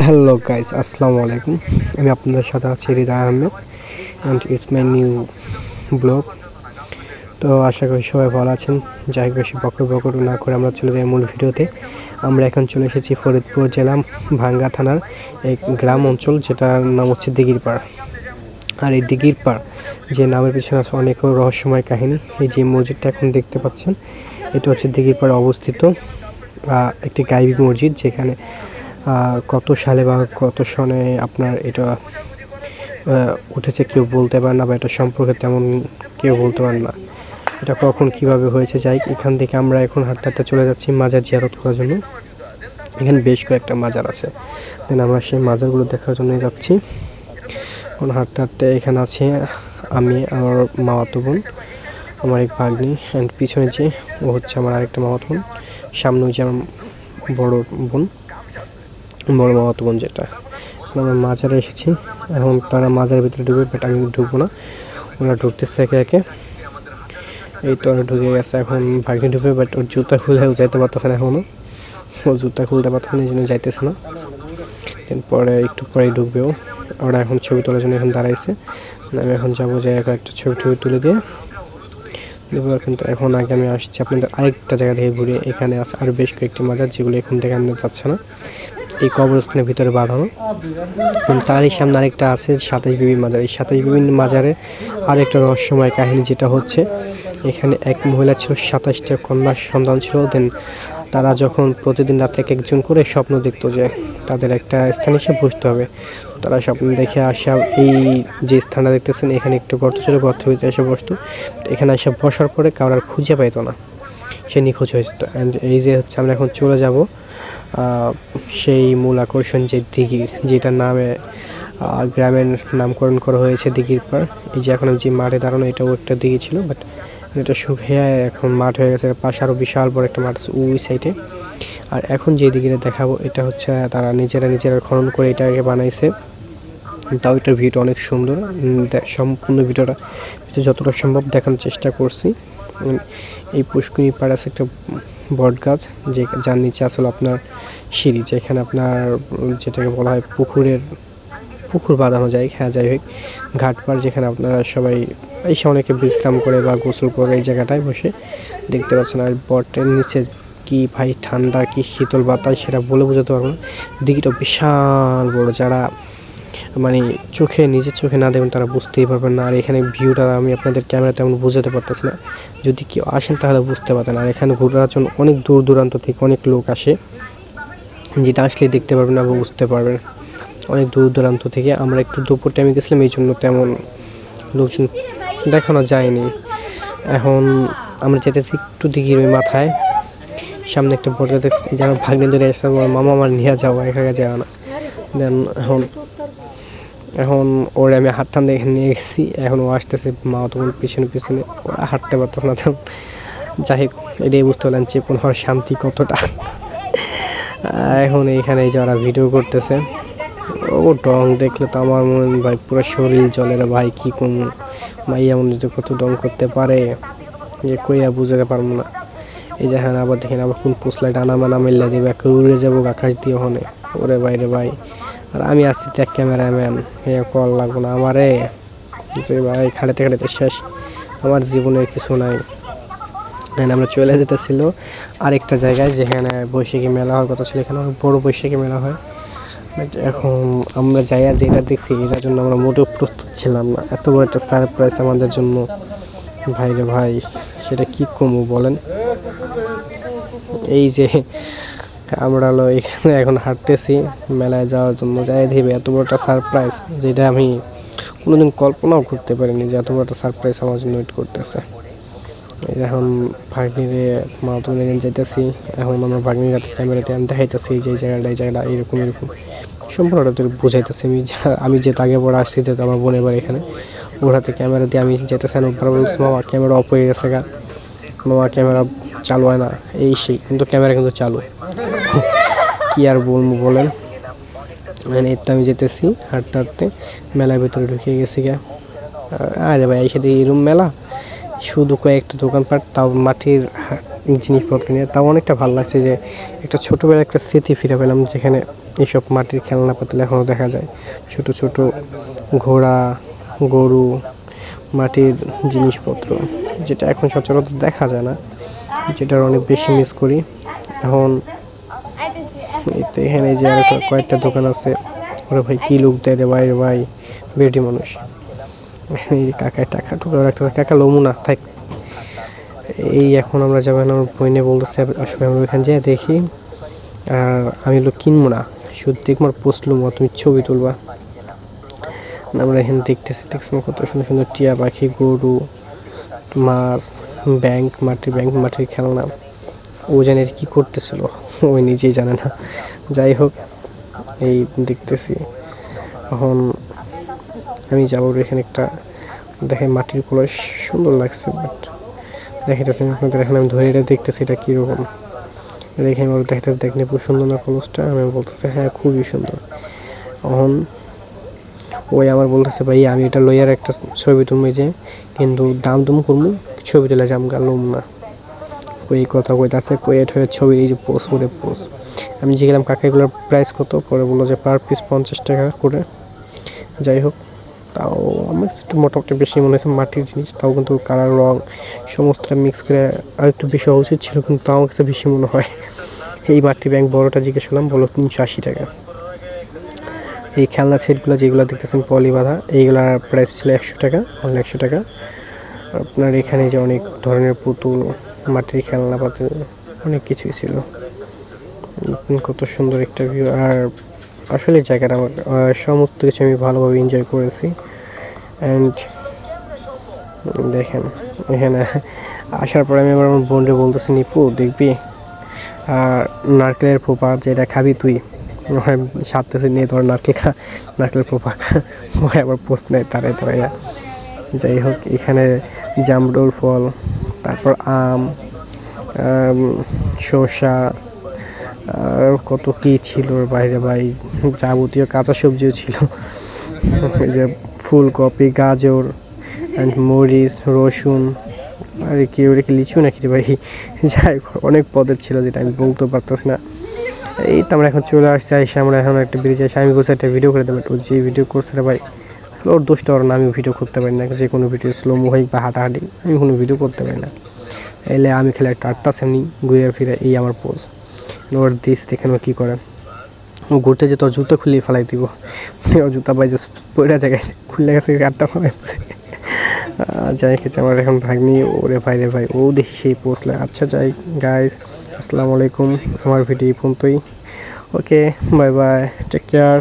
Hello guys, আসসালামু আলাইকুম। আমি আপনাদের সাথে আছি Hridoy Ahmed and it's my new blog. তো আশা করি সবাই ভালো আছেন। যাই বেশি বকর না করে আমরা চলে যাই মূল ভিডিওতে। আমরা এখন চলে এসেছি ফরিদপুর জেলা ভাঙ্গা থানার এক গ্রাম অঞ্চল, যেটার নাম হচ্ছে দিঘিরপাড়। আর এই দিঘিরপাড় যে নামের পিছনে আছে অনেক রহস্যময় কাহিনী। এই যে মসজিদটা এখন দেখতে পাচ্ছেন, এটা হচ্ছে দিঘিরপাড়ে অবস্থিত একটি গাইবী মসজিদ, যেখানে কত সালে বা কত সনে আপনার এটা উঠেছে কেউ বলতে পারে না, বা এটা সম্পর্কে তেমন কেউ বলতে পারে না এটা কখন কিভাবে হয়েছে। যাই, এখান থেকে আমরা এখন হাঁটতে হাঁটতে চলে যাচ্ছি মাজার জিয়ারত করার জন্য। এখানে বেশ কয়েকটা মাজার আছে, দেন আমরা সেই মাজারগুলো দেখার জন্য যাচ্ছি। এখন হাঁটতে হাঁটতে এখানে আছে আমি, আমার মামাতো বোন, আমার এক ভাগ্নি, অ্যান্ড পিছনে যে ও হচ্ছে আমার আরেকটা মামাতো বোন, সামনে হচ্ছে আমার বড় মামাতো বোন। যেটা আমরা মাজারে এসেছি, এখন তারা মাজারের ভিতরে ঢুকবে, বাট আমি ঢুকবো না, ওরা ঢুকতেছে একে একে। এই তো ওরা ঢুকে গেছে, এখন ভাগ্নি ঢুকবে, বাট ওর জুতা খুলেও যাইতে পারতেছে না এখনও, ও জুতা খুলতে পারতেছে না, এই জন্য যাইতেছে না। এরপরে একটু পরেই ঢুকবেও। ওরা এখন ছবি তোলার জন্য এখন দাঁড়াইছে, আমি এখন যাবো, যে একটা ছবি তুলে দিয়ে দেবো। কিন্তু এখন আগে আমি আসছি আপনাদের আরেকটা জায়গা থেকে ঘুরে। এখানে আছে আর বেশ কয়েকটি মাজার, যেগুলো এখন থেকে আনতে যাচ্ছে না, এই কবরস্থানের ভিতরে বাঁধানো। তারই সামনে আরেকটা আছে 27 বিবি মাজার। এই 27 বিবি মাজারে আরেকটা রহস্যময় কাহিনী, যেটা হচ্ছে এখানে এক মহিলা ছিল, 27টা কন্যা সন্তান ছিল। দেন তারা যখন প্রতিদিন রাতে এক একজন করে স্বপ্ন দেখতো যে তাদের একটা স্থানে এসে বসতে হবে, তারা স্বপ্ন দেখে আসা এই যে স্থানটা দেখতেছেন, এখানে একটু গর্ত ছিল, গর্তের ভিতরে এসে বসতো। এখানে এসে বসার পরে কারোর খুঁজে পাইতো না, সে নিখোঁজ হয়ে যেত। অ্যান্ড এই যে হচ্ছে আমরা এখন চলে যাব সেই মূল আকর্ষণ, যে দিঘির, যেটার নামে গ্রামের নামকরণ করা হয়েছে দিঘিরপাড়। এই যে এখন যে মাঠে দাঁড়ানো, এটাও একটা দিঘি ছিল, বাট এটা শুকিয়ে এখন মাঠ হয়ে গেছে। পাশে আরও বিশাল বড় একটা মাঠ আছে ওই সাইডে। আর এখন যে দিঘিটা দেখাবো, এটা হচ্ছে তারা নিজেরা খনন করে এটাকে বানাইছে। তাও এটার ভিউটা অনেক সুন্দর, সম্পূর্ণ ভিডিওটা যতটা সম্ভব দেখানোর চেষ্টা করছি। এই পুষ্করিণী পাড়ে আছে একটা বট গাছ, যে যার নিচে আসলে আপনার সিঁড়ি, যেখানে আপনার যেটাকে বলা হয় পুকুর বাঁধানো যায়। হ্যাঁ, যাই হোক, ঘাটপাড়, যেখানে আপনারা সবাই এসে অনেকে বিশ্রাম করে বা গোসল করে এই জায়গাটায় বসে দেখতে পাচ্ছেন। আর বটের নিচে কি ভাই ঠান্ডা, কি শীতল বাতাস, সেটা বলে বোঝাতে পারবো না। দিঘিটা বিশাল বড়, যারা মানে নিজের চোখে না দেখবেন তারা বুঝতেই পারবেন না। আর এখানে ভিউটা আমি আপনাদের ক্যামেরা তেমন বুঝাতে পারতেছি না, যদি কেউ আসেন তাহলে বুঝতে পারতেন। আর এখানে ঘোরার জন্য অনেক দূর দূরান্ত থেকে অনেক লোক আসে, যেটা আসলে দেখতে পারবেন না বা বুঝতে পারবেন, অনেক দূর দূরান্ত থেকে। আমরা একটু দুপুর টাইমে গেছিলাম, এই জন্য তেমন লোকজন দেখানো যায়নি। এখন আমরা যেতেছি একটু দিঘির ওই মাথায়, সামনে একটা বড় দেখছি, এই যে আমার ভাগ্নে ধরে আসছে, আমার মামা আমার নিয়ে যাওয়া, এখানে যাওয়া না। দেন এখন ওরে আমি হাত টান দেখে নিয়ে গেছি, এখন ও আসতেছে, মা তখন পিছনে ওরা হাঁটতে পারতো না। তখন যাই হোক, এটাই বুঝতে পারলেন চেপন হওয়ার শান্তি কতটা। এখন এইখানে যারা ভিডিও করতেছে, ও ডং দেখলে তো আমার মনে ভাই পুরো শরীর জ্বলে রে ভাই, কী কোন মাইয়া মনে যে কত ডং করতে পারে, যে কইয়া বুঝতে পারবো না। এই যে হ্যাঁ, আবার দেখেন আবার কোন পোসলায় ডানা মানা মেল্লা দেবে, একে উড়ে যাবো আকাশ দিয়ে হনে। ওরে বাইরে ভাই, আর আমি আসছি ট্যাক ক্যামেরাম্যান, কল লাগবো না আমারে, যে ভাই খাড়াতে শেষ, আমার জীবনে কিছু নাই। আমরা চলে যেতেছিল আরেকটা জায়গায়, যেখানে বৈশাখী মেলা হওয়ার কথা ছিল। এখানে অনেক বড় বৈশাখী মেলা হয়, বাট এখন আমরা যাইয়া যেটা দেখছি, এটার জন্য আমরা মোটেও প্রস্তুত ছিলাম না। এত বড় একটা সারপ্রাইজ আমাদের জন্য, ভাই রে ভাই, সেটা কি কমু বলেন। এই যে আমরা হলো এখানে এখন হাঁটতেছি মেলায় যাওয়ার জন্য, যাই দেবে এত বড় একটা সারপ্রাইজ, যেটা আমি কোনোদিন কল্পনাও করতে পারিনি যে এত বড় একটা সারপ্রাইজ আমার জন্য ওয়েট করতেছে। এই যে এখন ভাগ্নিরে মামাতো নিয়ে যাইতেছি, এখন আমরা ভাগ্নির হাতে ক্যামেরাতে আমি দেখাইতেছি যে এই জায়গাটা এরকম সম্পূর্ণটা তো বুঝাইতেছি। আমি যে আগে পরে আসছি, যেহেতু আমার বোনের বাড়ি এখানে, ওর হাতে ক্যামেরা দিয়ে আমি যেতেছি, মামা ক্যামেরা অফ হয়ে গেছে গা, মামা ক্যামেরা চালু হয় না, এই সেই, কিন্তু ক্যামেরা কিন্তু চালু। কি আর বলবো বলেন। মানে এর তো আমি যেতেছি হাঁটতে মেলার ভিতরে ঢুকে গেছি গা। আরে ভাই, এসে দেখি এরকম মেলা, শুধু কয়েকটা দোকানপাট, তাও মাটির জিনিসপত্র নিয়ে। তাও অনেকটা ভালো লাগছে যে একটা ছোটোবেলার একটা স্মৃতি ফিরে পেলাম, যেখানে এইসব মাটির খেলনাপাতি এখনও দেখা যায়। ছোট ছোট ঘোড়া, গরু, মাটির জিনিসপত্র, যেটা এখন সচরাচর দেখা যায় না, যেটার অনেক বেশি মিস করি এখন। এই তো এখানে যে আর কয়েকটা দোকান আছে। ওরা ভাই কী লোক দেয় রে ভাই, ভাই বেটি মানুষ। এই যে কাকায় টাকা টুকা রাখতে, কাকা লমু না থাক। এই এখন আমরা যাবেন, আমার বইনে বলতেছে আসলে আমরা ওইখানে যেয়ে দেখি। আর আমি লোক কিনবো না, শুধু দেখবার পোস্টলুম, তুমি ছবি তুলবা। আমরা এখানে দেখতেছি কত সুন্দর সুন্দর টিয়া পাখি, গরু, মাছ, মাটির খেলনা। ও জানে কি করতেছিল, ওই নিজেই জানে না। যাই হোক, এই দেখতেছি এখন আমি যাবো এখানে একটা দেখে মাটির কলস, সুন্দর লাগছে। বাট দেখাইতেছেন আপনাদের, এখন আমি ধরে এটা দেখতেছি এটা কীরকম। দেখে আমি দেখাতে দেখলে খুব সুন্দর না কলসটা, আমি বলতেছে হ্যাঁ খুবই সুন্দর। এখন ওই আমার বলতেছে ভাই আমি এটা লইয়ার একটা ছবি তুলবো, যে কিন্তু দাম দুম করবো, ছবি তুলে যাম গালুম না। ওই কথা কইতাছে, কয়েট হয়ে ছবি, এই যে পোস্ট করে পোস্ট। আমি যে গেলাম কাকা এগুলোর প্রাইস কত, পরে বললো যে পার পিস 50 টাকা করে। যাই হোক, তাও আমার একটু মোটামুটি বেশি মনে হয়েছে মাটির জিনিস, তাও কিন্তু কালার রং সমস্তটা মিক্স করে আর একটু বেশি হওয়া উচিত ছিল, কিন্তু তাও আমার কাছে বেশি মনে হয়। এই মাটির ব্যাংক বড়টা জিজ্ঞেস করলাম, বললো 380 টাকা। এই খেলনা সেটগুলো যেগুলো দেখতেছেন পলি বাঁধা, এইগুলোর প্রাইস ছিল 100 টাকা, অনলি 100 টাকা। আপনার এখানে যে অনেক ধরনের পুতুল, মাটির খেলনাপাতি, অনেক কিছুই ছিল। কত সুন্দর একটা ভিউ। আর আসলে জায়গাটা আমার সমস্ত কিছু আমি ভালোভাবে এনজয় করেছি। অ্যান্ড দেখেন এখানে আসার পরে আমি আবার আমার বোনকে বলতেছি, নিপু দেখবি আর নারকেলের ফোপা, যেটা খাবি তুই, সাথে নিয়ে ধর নারকেলের ফোপা ওই আবার পোস্ট নেয় তারে তারা। যাই হোক, এখানে জামরুল ফল, তারপর আম, শসা, আর কত কী ছিল বাইরে ভাই, যাবতীয় কাঁচা সবজিও ছিল। এই যে ফুলকপি, গাজর অ্যান্ড মরিচ, রসুন, আর কি ওটা কি লিচু নাকি রে ভাই, যাই অনেক পদের ছিল যেটা আমি বলতে পারতেছি না। এই তো আমরা এখন চলে আসছি, এসে আমরা এখন একটা ব্রিজে এসে আমি বলছি একটা ভিডিও করে দেবো। ও যে ভিডিও করছে রে ভাই, ওর দোষটা ওর না, আমি ভিডিও করতে পারি না, যে কোনো ভিডিও স্লোমো হোক বা হাঁটাহাঁটি, আমি কোনো ভিডিও করতে পারি না। এলে আমি খেলে একটা 8টা সেমনি ঘুরে ফিরে, এই আমার পোজ। ওর দিস দেখেন ও কী করে, ও ঘুরতে যে তোর জুতো খুলিয়ে ফেলাই দিব, ওর জুতা বাইজে পড়ে জায়গায় খুললে গেছে, 8টা ফেলাইছে। যাই খেয়েছে আমার এখন ভাগ্নি, ওরে ভাই রে ভাই, ও দেখি সেই পোস্টলে। আচ্ছা যাই গাইস, আসসালামু আলাইকুম, আমার ভিডিও পর্যন্তই। ওকে, বাই বাই, টেক কেয়ার।